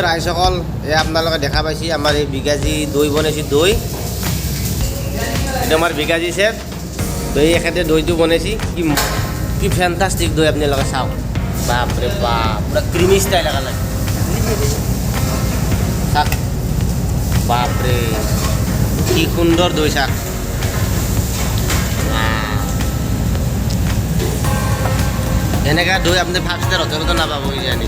ৰাইজসকল আপোনালোকে দেখা পাইছে আমাৰ এই বিঘাজি দৈ বনাইছে দৈ এইটো আমাৰ বিঘাজি চেট দৈ এখেতে দৈটো বনাইছে কি ফেণ্টাষ্টিক দৈ আপোনালোকে চাওক বাপৰে বাপ পুৰা ক্ৰিমি ষ্টাইল লগা লাগে চাওক বাপৰে কি সুন্দৰ দৈ চাওক এনেকুৱা দৈ আপুনি ফাইভ ষ্টাৰ হোটেলতো নাপাব কিজানি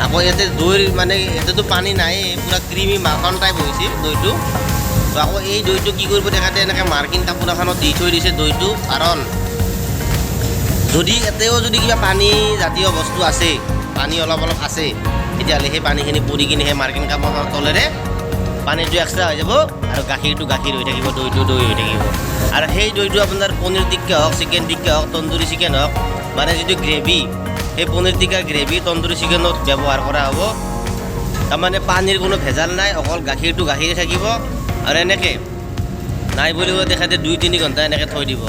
আকৌ ইয়াতে দৈৰ মানে ইয়াতেতো পানী নাই পুৰা ক্ৰিমি মাখন টাইপ হৈছে দৈটো তো আকৌ এই দৈটো কি কৰিব তেখেতে এনেকৈ মাৰ্কিন কাপোৰ এখনত দি থৈ দিছে দৈটো কাৰণ যদি এতেও যদি কিবা পানী জাতীয় বস্তু আছে পানী অলপ অলপ আছে তেতিয়াহ'লে সেই পানীখিনি পৰি কিনে সেই মাৰ্কিন কাপোৰখনৰ তলেৰে পানীটো এক্সট্ৰা হৈ যাব আৰু গাখীৰটো গাখীৰ হৈ থাকিব দৈটো দৈ হৈ থাকিব আৰু সেই দৈটো আপোনাৰ পনীৰ টিক্কা হওক চিকেন টিক্কা হওক তন্দুৰী চিকেন হওক মানে যিটো গ্ৰেভি সেই পনীৰ টিক্কা গ্ৰেভি তন্দুৰী চিকেনত ব্যৱহাৰ কৰা হ'ব তাৰমানে পানীৰ কোনো ভেজাল নাই অকল গাখীৰটো গাখীৰে থাকিব আৰু এনেকৈ নাই বুলিও তেখেতে 2-3 ঘণ্টা এনেকৈ থৈ দিব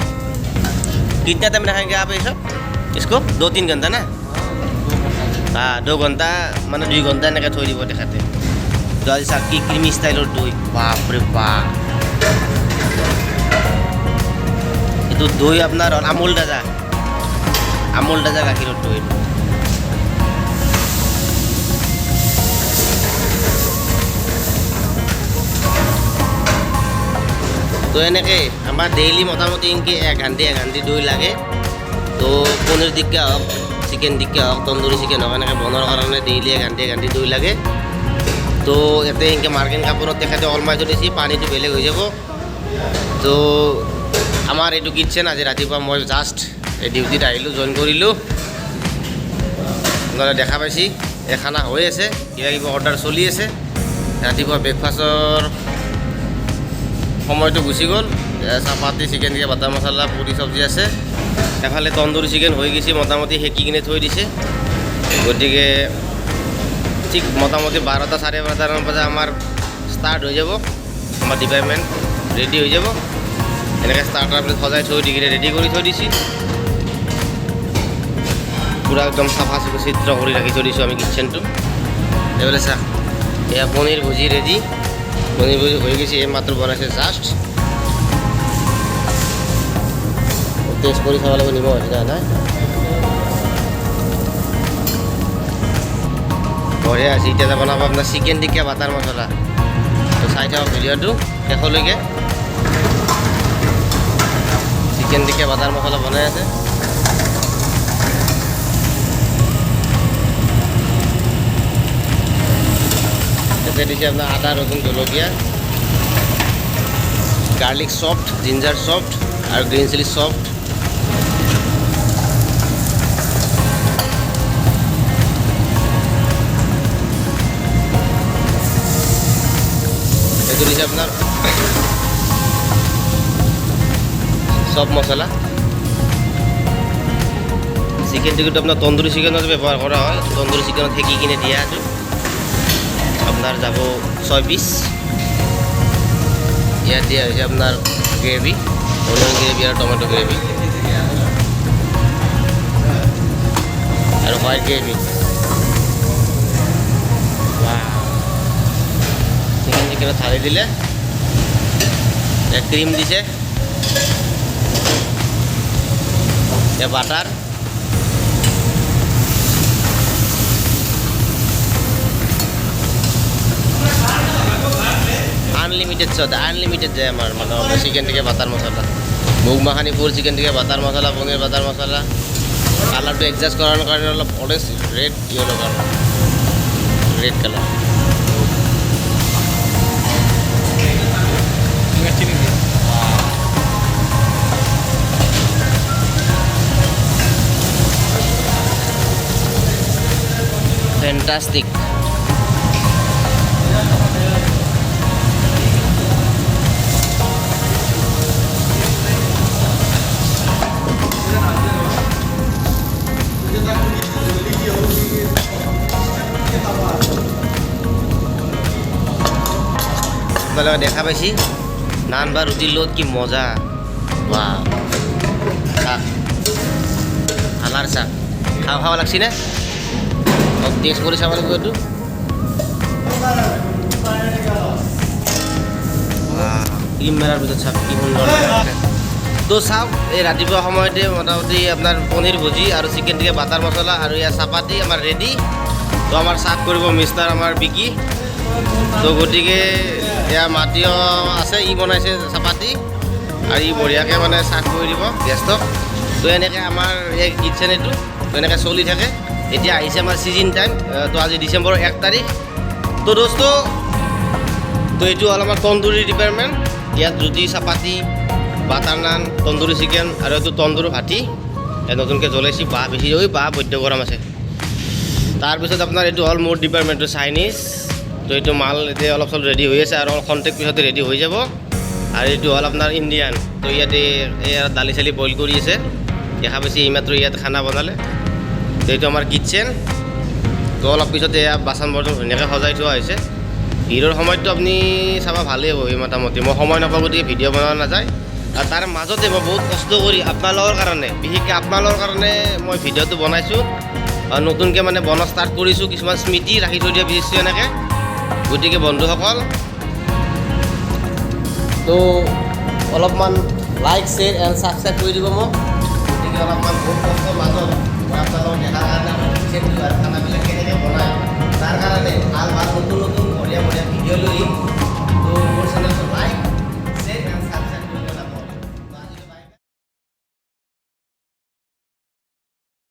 कितना टाइम रखेंगे आप ये सब इसको 2-3 घंटा ना हाँ 2 घंटा মানে 2 ঘণ্টা এনেকৈ থৈ দিব তেখেতে তো আজি চাওক কি ক্ৰিমি ষ্টাইলৰ দৈ বাপৰে বাপ এইটো দৈ আপোনাৰ আমুল তাজা গাখীৰৰ দৈ তো এনেকৈ আমাৰ ডেইলি মোটামুটি ইনকি 1 ঘণ্টা দৈ লাগে তো পনীৰ টিক্কা হওক চিকেন টিক্কা হওক তন্দুৰী চিকেন হওক এনেকৈ বনোৱাৰ কাৰণে ডেইলি 1 ঘণ্টা দৈ লাগে তো ইয়াতে এনেকৈ মাৰ্কিন কাপোৰত তেখেতে অলমাই থৈ দিছে পানীটো বেলেগ হৈ যাব তো আমাৰ এইটো কিটচেন আজি ৰাতিপুৱা মই জাষ্ট এই ডিউটিত আহিলোঁ জইন কৰিলোঁ আপোনালোকে দেখা পাইছে এই খানা হৈ আছে কিবা অৰ্ডাৰ চলি আছে ৰাতিপুৱা ব্ৰেকফাষ্টৰ সময়টো গুচি গ'ল চাপাতি চিকেন টিক্কা বাটাৰ মছলা পুৰি চব্জি আছে এফালে তন্দুৰী চিকেন হৈ গৈছে মোটামুটি সেকি কিনে থৈ দিছে গতিকে ঠিক মোটামুটি 12টা 12:30 বজাত আমাৰ ষ্টাৰ্ট হৈ যাব আমাৰ ডিপাৰ্টমেণ্ট ৰেডি হৈ যাব এনেকৈ ষ্টাৰ্টাৰ প্লেট সজাই থৈ দি কিনে ৰেডি কৰি থৈ দিছে পুৰা একদম চাফা চিত্ৰ কৰি ৰাখি থৈ দিছোঁ আমি কিটচেনটো এইফালে চাওক এয়া পনীৰ ভুজি ৰেডি পনীৰ ভুজি হৈ গৈছে এই মাত্ৰ বনাইছে জাষ্ট টেষ্ট কৰি চাব লাগিব নিমখ হৈছে নাই বঢ়িয়া আছে এতিয়া বনাব আপোনাৰ চিকেন টিক্কা বাটাৰ মছলা তো চাই থাকক ভিডিঅ'টো শেষলৈকে চিকেন টিক্কা বাটাৰ মছলা বনাই আছে তাতে দিছে আপোনাৰ আদা ৰচুন জলকীয়া গাৰ্লিক চফ্ট জিঞ্জাৰ চফ্ট আৰু গ্ৰীণ চিলি চফ্ট এইটো দিছে আপোনাৰ চব মছলা চিকেন টিক্কাটো আপোনাৰ তন্দুৰী চিকেনত ব্যৱহাৰ কৰা হয় তন্দুৰী চিকেনত সেকি কিনে দিয়া এইটো আপনার যাব 6 পিস ইয়াত দিয়া হয়েছে আপনার গ্রেভি অনিয়ন গ্রেভি আর টমেটো গ্রেভি আর হোয়াইট গ্রেভি চিকেন চিকেন থালি দিলে ক্রিম দিছে বাটার আনলিমিটেড যায় আমার মানে চিকেন টিক্কা বাটার মশলা মুগ makhani full chicken tikka butter masala paneer butter masala কালারটো এডজাস্ট করার কারণে অলপ orange red yellow colour red colour fantastic আপোনালোকে দেখা পাইছি নান বা ৰুটিৰ লগত কি মজা বাহ চাক কালাৰ চাক খাব লাগছি নে টেষ্ট কৰি চাব লাগিব এইটো ক্ৰীম মাৰাৰ পিছত চাওক কি সুন্দৰ লাগে। তো চাওক এই ৰাতিপুৱা সময়তে মোটামুটি আপোনাৰ পনীৰ ভুজি আৰু চিকেন টিকা বাটাৰ মছলা আৰু ইয়াৰ চাপাতি আমাৰ ৰেডি। তো আমাৰ চাৰ্ভ কৰিব মিষ্টাৰ আমাৰ বিকি। তো গতিকে এয়া মাটিও আছে, ই বনাইছে চাপাতি আৰু ই বঢ়িয়াকৈ মানে চাৰ্ভ কৰি দিব গেষ্টক। তো এনেকৈ আমাৰ এই কিটচেন এইটো তো এনেকৈ চলি থাকে। এতিয়া আহিছে আমাৰ ছিজন টাইম। তো আজি ডিচেম্বৰৰ 1 তাৰিখ। তো দোস্ত তো এইটো হ'ল আমাৰ তন্দুৰী ডিপাৰ্টমেণ্ট। ইয়াত ৰুটি চাপাতি বাটাৰ নান তন্দুৰী চিকেন আৰু এইটো তন্দুৰী ভাটি ইয়াত নতুনকৈ জ্বলাইছে। বাঁহ বেছি বাঁহ বৈদ্য গৰম আছে। তাৰপিছত আপোনাৰ এইটো হ'ল মোৰ ডিপাৰ্টমেণ্টটো চাইনিজ। তো এইটো মাল এতিয়া অলপ চলপ ৰেডি হৈ আছে আৰু অলপ খন্তেক পিছতে ৰেডি হৈ যাব। আৰু এইটো হ'ল আপোনাৰ ইণ্ডিয়ান। তো ইয়াতে দালি চালি বইল কৰি আছে, দেখা পাইছে এইমাত্ৰ ইয়াত খানা বনালে। তো এইটো আমাৰ কিটচেন। তো অলপ পিছতে এয়া বাচন বৰ্তন ধুনীয়াকৈ সজাই থোৱা হৈছে। ভিৰৰ সময়ততো আপুনি চাব ভালেই হ'ব মোটামুটি। মই সময় নাপাওঁ গতিকে ভিডিঅ' বনোৱা নাযায়। আৰু তাৰ মাজতে মই বহুত কষ্ট কৰি আপোনালোকৰ কাৰণে, বিশেষকৈ আপোনালোকৰ কাৰণে মই ভিডিঅ'টো বনাইছোঁ। আৰু নতুনকৈ মানে বনোৱা ষ্টাৰ্ট কৰিছোঁ। কিছুমান স্মৃতি ৰাখি থৈ দিয়া বিচাৰিছোঁ এনেকৈ। গতিকে বন্ধুসকল তো অলপমান লাইক শ্বেয়াৰ এণ্ড ছাবস্ক্ৰাইব কৰি দিব মোক। গতিকে অলপমান বহুত কষ্টৰ মাজত মই আপোনালোকক দেখাৰ কাৰণে কিটচেনটো আৰু খানাবিলাক কেনেকৈ বনায় তাৰ কাৰণে